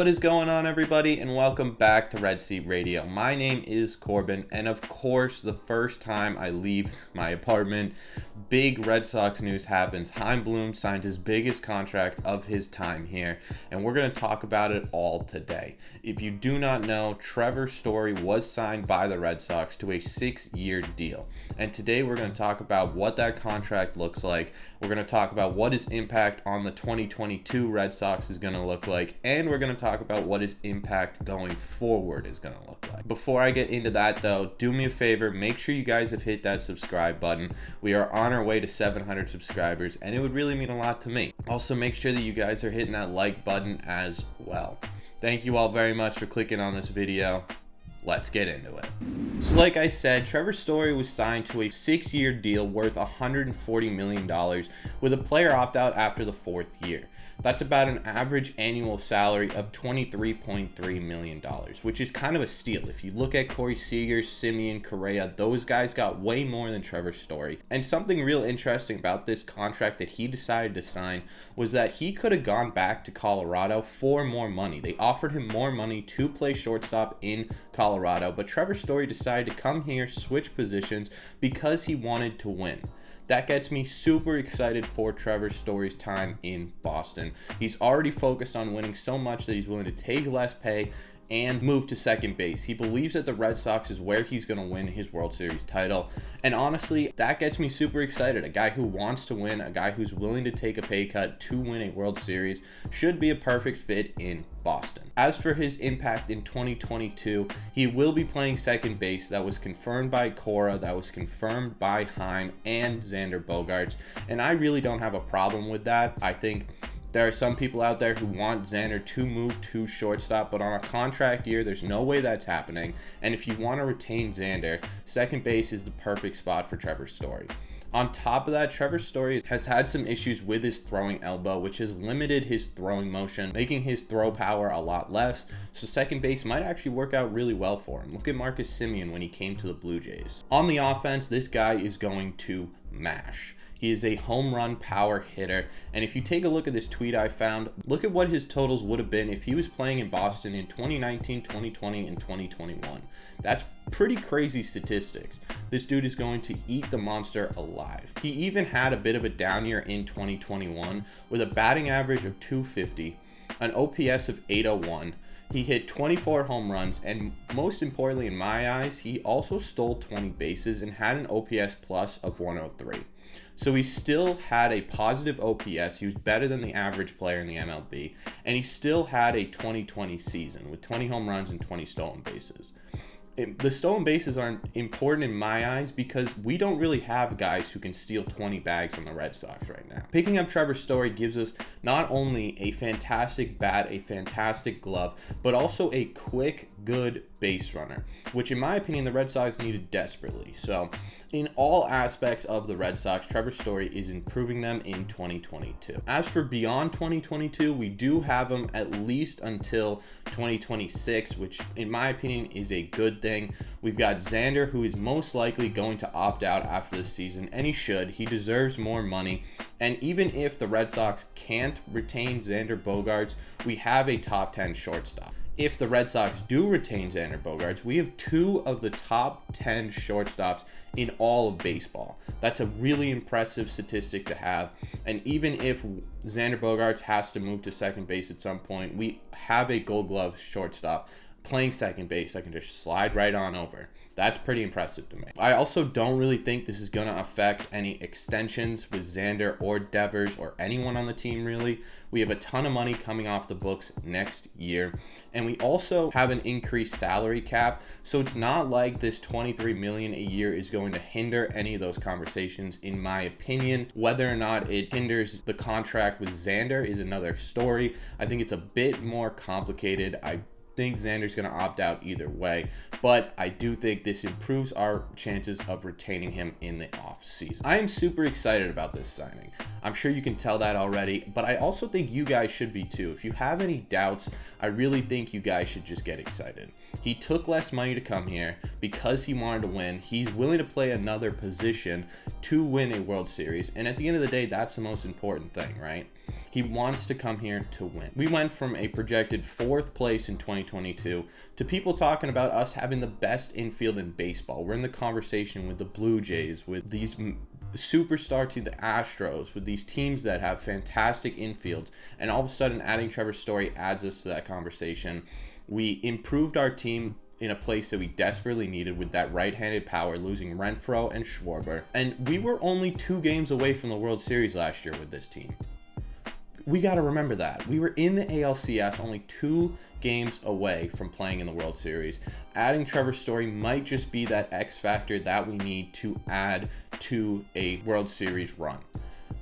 What is going on, everybody, and welcome back to Red Seat Radio. My name is Corbin, and of course, the first time I leave my apartment, big Red Sox news happens. Chaim Bloom signed his biggest contract of his time here, and we're going to talk about it all today. If you do not know, Trevor Story was signed by the Red Sox to a 6-year deal, and today we're going to talk about what that contract looks like. We're going to talk about what his impact on the 2022 Red Sox is going to look like, and we're going to talk about what his impact going forward is going to look like. Before I get into that though, do me a favor, make sure you guys have hit that subscribe button. We are on our way to 700 subscribers, and it would really mean a lot to me. Also, make sure that you guys are hitting that like button as well. Thank you all very much for clicking on this video. Let's get into it. So like I said, Trevor Story was signed to a 6-year deal worth $140 million with a player opt-out after the 4th year. That's about an average annual salary of $23.3 million, which is kind of a steal. If you look at Corey Seager, Simeon, Correa, those guys got way more than Trevor Story. And something real interesting about this contract that he decided to sign was that he could have gone back to Colorado for more money. They offered him more money to play shortstop in Colorado, but Trevor Story decided to come here, switch positions because he wanted to win. That gets me super excited for Trevor Story's time in Boston. He's already focused on winning so much that he's willing to take less pay and move to second base. He believes that the Red Sox is where he's going to win his World Series title. And honestly, that gets me super excited. A guy who wants to win, a guy who's willing to take a pay cut to win a World Series should be a perfect fit in Boston. As for his impact in 2022, he will be playing second base. That was confirmed by Cora, that was confirmed by Chaim and Xander Bogaerts, and I really don't have a problem with that. I think there are some people out there who want Xander to move to shortstop, but on a contract year, there's no way that's happening. And if you want to retain Xander, second base is the perfect spot for Trevor Story. On top of that, Trevor Story has had some issues with his throwing elbow, which has limited his throwing motion, making his throw power a lot less. So second base might actually work out really well for him. Look at Marcus Semien when he came to the Blue Jays. On the offense, this guy is going to mash. He is a home run power hitter, and if you take a look at this tweet I found, look at what his totals would have been if he was playing in Boston in 2019, 2020, and 2021. That's pretty crazy statistics. This dude is going to eat the monster alive. He even had a bit of a down year in 2021 with a batting average of .250, an OPS of .801. He hit 24 home runs, and most importantly in my eyes, he also stole 20 bases and had an OPS plus of 103. So he still had a positive OPS. He was better than the average player in the MLB, and he still had a 2020 season with 20 home runs and 20 stolen bases. The stolen bases aren't important in my eyes because we don't really have guys who can steal 20 bags on the Red Sox right now. Picking up Trevor Story gives us not only a fantastic bat, a fantastic glove, but also a quick, good base runner, which in my opinion the Red Sox needed desperately. So in all aspects of the Red Sox, Trevor Story is improving them in 2022. As for beyond 2022, we do have him at least until 2026, which in my opinion is a good thing. We've got Xander, who is most likely going to opt out after the season, and he should. He deserves more money. And even if the Red Sox can't retain Xander Bogaerts, we have a top 10 shortstop. If the Red Sox do retain Xander Bogaerts, we have 2 of the top 10 shortstops in all of baseball. That's a really impressive statistic to have. And even if Xander Bogaerts has to move to second base at some point, we have a Gold Glove shortstop playing second base that can just slide right on over. That's pretty impressive to me. I also don't really think this is going to affect any extensions with Xander or Devers or anyone on the team really. We have a ton of money coming off the books next year, and we also have an increased salary cap, so it's not like this $23 million a year is going to hinder any of those conversations in my opinion. Whether or not it hinders the contract with Xander is another story. I think it's a bit more complicated. I think Xander's going to opt out either way, but I do think this improves our chances of retaining him in the off season. I am super excited about this signing. I'm sure you can tell that already, but I also think you guys should be too. If you have any doubts, I really think you guys should just get excited. He took less money to come here because he wanted to win. He's willing to play another position to win a World Series, and at the end of the day, that's the most important thing, right? He wants to come here to win. We went from a projected 4th place in 2022 to people talking about us having the best infield in baseball. We're in the conversation with the Blue Jays, with these superstar to the Astros, with these teams that have fantastic infields, and all of a sudden adding Trevor Story adds us to that conversation. We improved our team in a place that we desperately needed with that right-handed power, losing Renfroe and Schwarber. And we were only 2 games away from the World Series last year with this team. We got to remember that. We were in the ALCS, only 2 games away from playing in the World Series. Adding Trevor Story might just be that X factor that we need to add to a World Series run.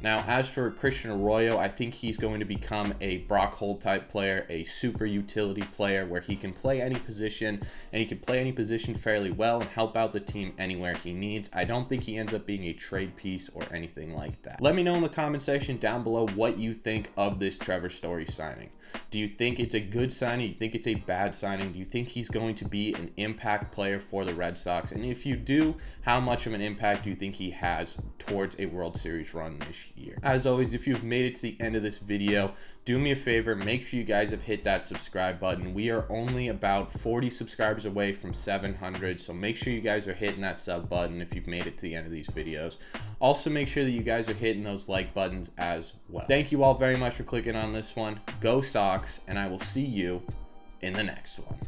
Now, as for Christian Arroyo, I think he's going to become a Brock Holt type player, a super utility player where he can play any position, and he can play any position fairly well and help out the team anywhere he needs. I don't think he ends up being a trade piece or anything like that. Let me know in the comment section down below what you think of this Trevor Story signing. Do you think it's a good signing? Do you think it's a bad signing? Do you think he's going to be an impact player for the Red Sox? And if you do, how much of an impact do you think he has towards a World Series run this year? As always, if you've made it to the end of this video, do me a favor, make sure you guys have hit that subscribe button. We are only about 40 subscribers away from 700, so make sure you guys are hitting that sub button if you've made it to the end of these videos. Also, make sure that you guys are hitting those like buttons as well. Thank you all very much for clicking on this one. Go Sox, and I will see you in the next one.